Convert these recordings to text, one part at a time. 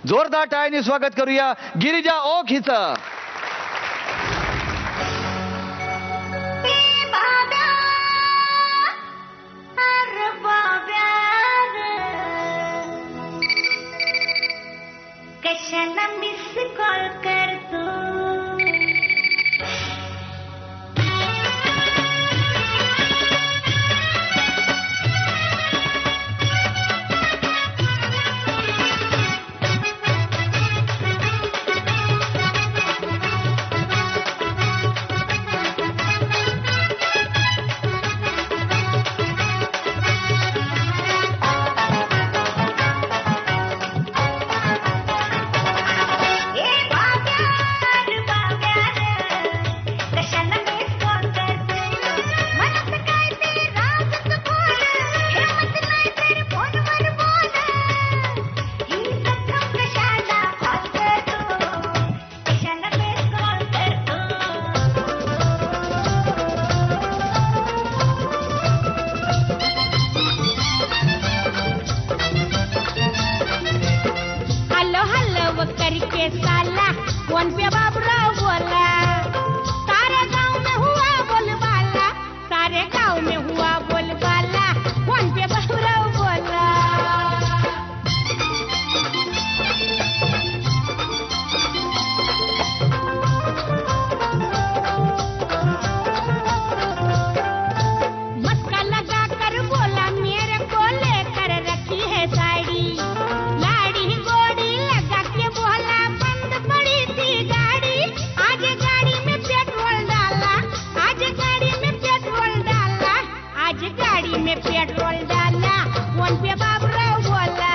जोरदार टाळ्यांनी स्वागत करूया गिरिजा ओक हिचं. कशाला मिस कॉल करतो करके साला फोन पे बाबूराव बोला सारे गांव में हुआ बोलबाला सारे गांव में हुआ बोलबाला फोन पे बाबूराव बोला मस्का लगा कर बोला मेरे को लेकर रखी है साड़ी पेट्रोल डाला फोन पे बाबूराव बोला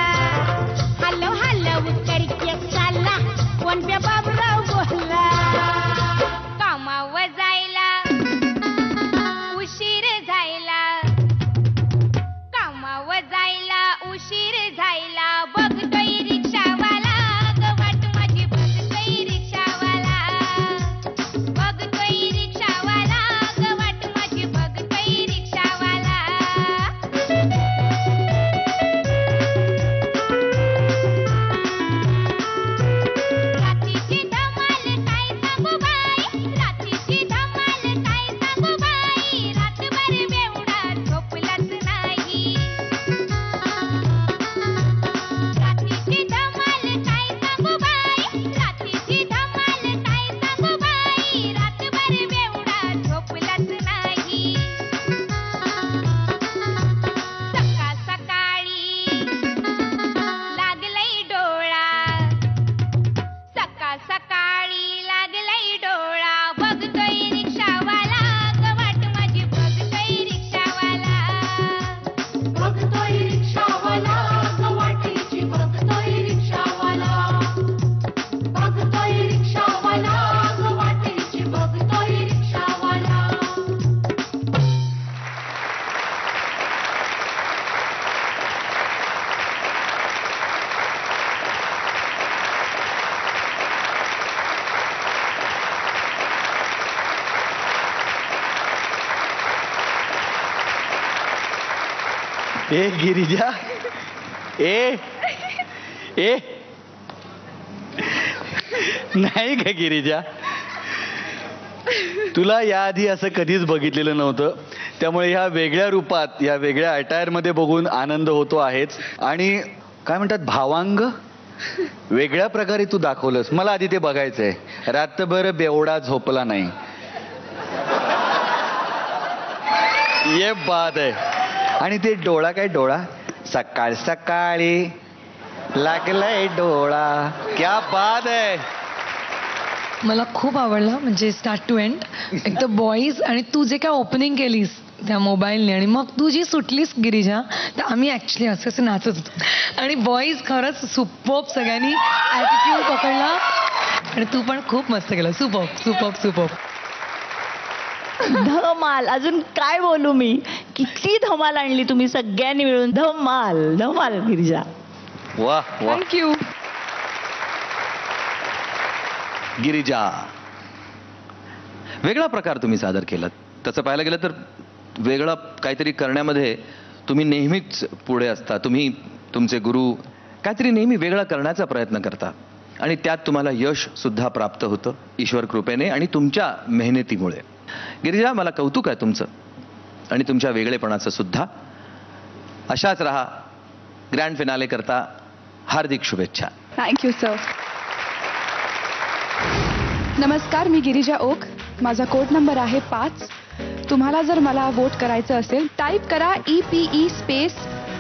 हॅलो हॅलो करके साला फोन पे बाबूराव बोला कामावर जायला उशीर झायला कामावर जायला उशीर झायला बघतोय रिक्षावाला गवाट माझी बघतोय रिक्षावाला बघतोय रिक्षावाला गवाट माझी बघतोय रिक्षावाला रात्रीची धमाल काय सांगू बाई रात्रीची धमाल काय सांगू बाई रातभर बेवडा झोपलाच नाही रात्रीची धमाल काय सांगू बाई रात्रीची धमाल काय सांगू बाई रातभर बेवडा झोपलाच नाही सकाळ सकाळी लागलंय डोळा सकाळ सकाळी लागलंय डोळा बघतोय रिक्षावाला गवाट माझी बघतोय रिक्षावाला बघतोय रिक्षावाला गवाटीची बघतोय रिक्षावाला बघतोय रिक्षावाला गवाटीची बघतोय रिक्षावाला ए गिरिजा ए ए नाही का गिरिजा तुला याआधी असं कधीच बघितलेलं नव्हतं त्यामुळे ह्या वेगळ्या रूपात या वेगळ्या अटायर मध्ये बघून आनंद होतो आहेच आणि काय म्हणतात भावांग वेगळ्या प्रकारे तू दाखवलंस मला आधी ते बघायचंय रात्रभर बेवडा झोपला नाही ये बात आहे आणि ते डोळा काय डोळा सकाळ सकाळी लागलाय डोळा क्या बात आहे मला खूप आवडला म्हणजे स्टार्ट टू एंड एक तर बॉईज आणि तू जे काय ओपनिंग केलीस त्या मोबाईलने आणि मग तू जी सुटलीस गिरिजा तर आम्ही ऍक्च्युली असं नाचत होतो आणि बॉईज खरंच सुपर्ब सगळ्यांनी ॲटिट्यूड पकडला आणि तू पण खूप मस्त केलं सुपर्ब सुपर्ब सुपर्ब धमाल अजून काय बोलू मी किती धमाल आणली तुम्ही सगळ्यांनी मिळून धमाल धमाल गिरिजा वा वा थँक्यू गिरिजा वेगळा प्रकार तुम्ही सादर केलात तसं पाहायला गेलं तर वेगळं काहीतरी करण्यामध्ये तुम्ही नेहमीच पुढे असता तुम्ही तुमचे गुरु काहीतरी नेहमी वेगळं करण्याचा प्रयत्न करता आणि त्यात तुम्हाला यश सुद्धा प्राप्त होतं ईश्वर कृपेने आणि तुमच्या मेहनतीमुळे. गिरिजा, मला कौतुक आहे तुमचं आणि तुमच्या वेगळेपणाचं सुद्धा. अशाच रहा. ग्रँड फिनाले करता हार्दिक शुभेच्छा. Thank you sir. नमस्कार, मी गिरिजा ओक. माझा कोड नंबर आहे 5. तुम्हाला जर मला वोट करायचं असेल टाईप करा EPE स्पेस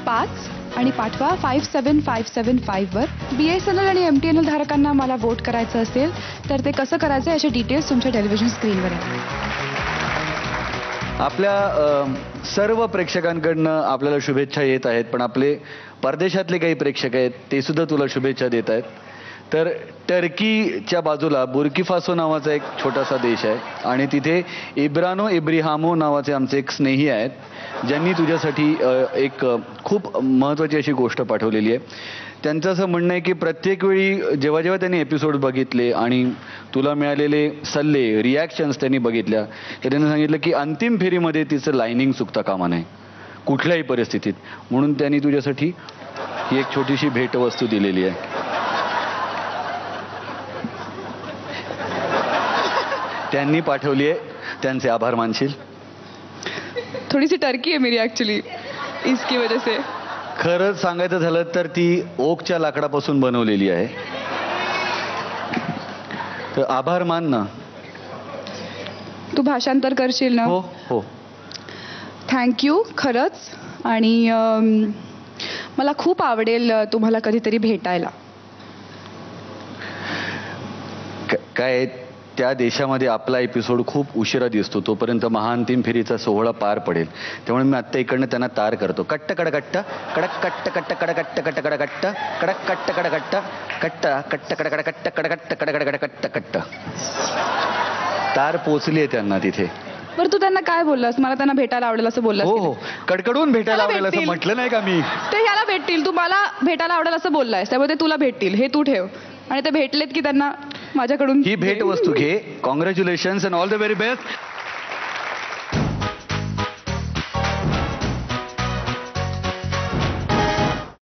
5 आणि पाठवा 57575 वर. BSNL आणि MTNL धारकांना मला वोट करायचं असेल तर ते कसं करायचं याचे डिटेल्स तुमच्या टेलिव्हिजन स्क्रीनवर आहेत. आपल्या सर्व प्रेक्षकांकडनं आपल्याला शुभेच्छा येत आहेत, पण आपले परदेशातले काही प्रेक्षक आहेत ते सुद्धा तुला शुभेच्छा देत आहेत. तर टर्कीच्या बाजूला बुर्किफासो नावाचा एक छोटासा देश आहे आणि तिथे इब्रानो इब्रिहामो नावाचे आमचे एक स्नेही आहेत, ज्यांनी तुझ्यासाठी एक खूप महत्त्वाची अशी गोष्ट पाठवलेली आहे. त्यांचं असं म्हणणं आहे की प्रत्येक वेळी जेव्हा जेव्हा त्यांनी एपिसोड बघितले आणि तुला मिळालेले सल्ले, रिॲक्शन्स त्यांनी बघितल्या, तर त्यांनी सांगितलं की अंतिम फेरीमध्ये तिचं लायनिंग चुकता कामा नये कुठल्याही परिस्थितीत. म्हणून त्यांनी तुझ्यासाठी ही एक छोटीशी भेटवस्तू दिलेली आहे. त्यांनी पाठवली आहे, त्यांचे आभार मानशील? थोड़ी सी टर्की है मेरी एक्चुअली, इसकी वजह से. खरं सांगायचं झालं तर ती ओकच्या लाकडापासून बनवलेली आहे. तर आभार मान ना. तू भाषांतर करशील ना? हो हो. थँक्यू खरंच. आणि मला खूप आवडेल तुम्हाला कधीतरी भेटायला. काय त्या देशामध्ये आपला एपिसोड खूप उशिरा दिसतो, तोपर्यंत महाअंतिम फेरीचा सोहळा पार पडेल. त्यामुळे मी आत्ता इकडनं त्यांना तार करतो. कट्ट कडकट्ट कडक कट्ट कट्ट कडकट्ट कट्ट कडकट्ट कडक कट्ट कडकट्ट कट्ट कट्ट कडकट्ट कडकट्ट कडकट्ट कट्ट. तार पोचली आहे त्यांना तिथे. बरं, तू त्यांना काय बोललास? मला त्यांना भेटायला आवडेल असं बोललास? हो हो, कडकडून भेटायला मला आवडेल असं भेटतील. म्हटलं नाही का मी? ते ह्याला भेटतील. तू मला भेटायला आवडेल असं बोललायस, त्यामुळे ते तुला भेटतील हे तू ठेव. आणि ते भेटलेत की त्यांना माझ्याकडून ही भेट वस्तू घे. Congratulations and all the very best.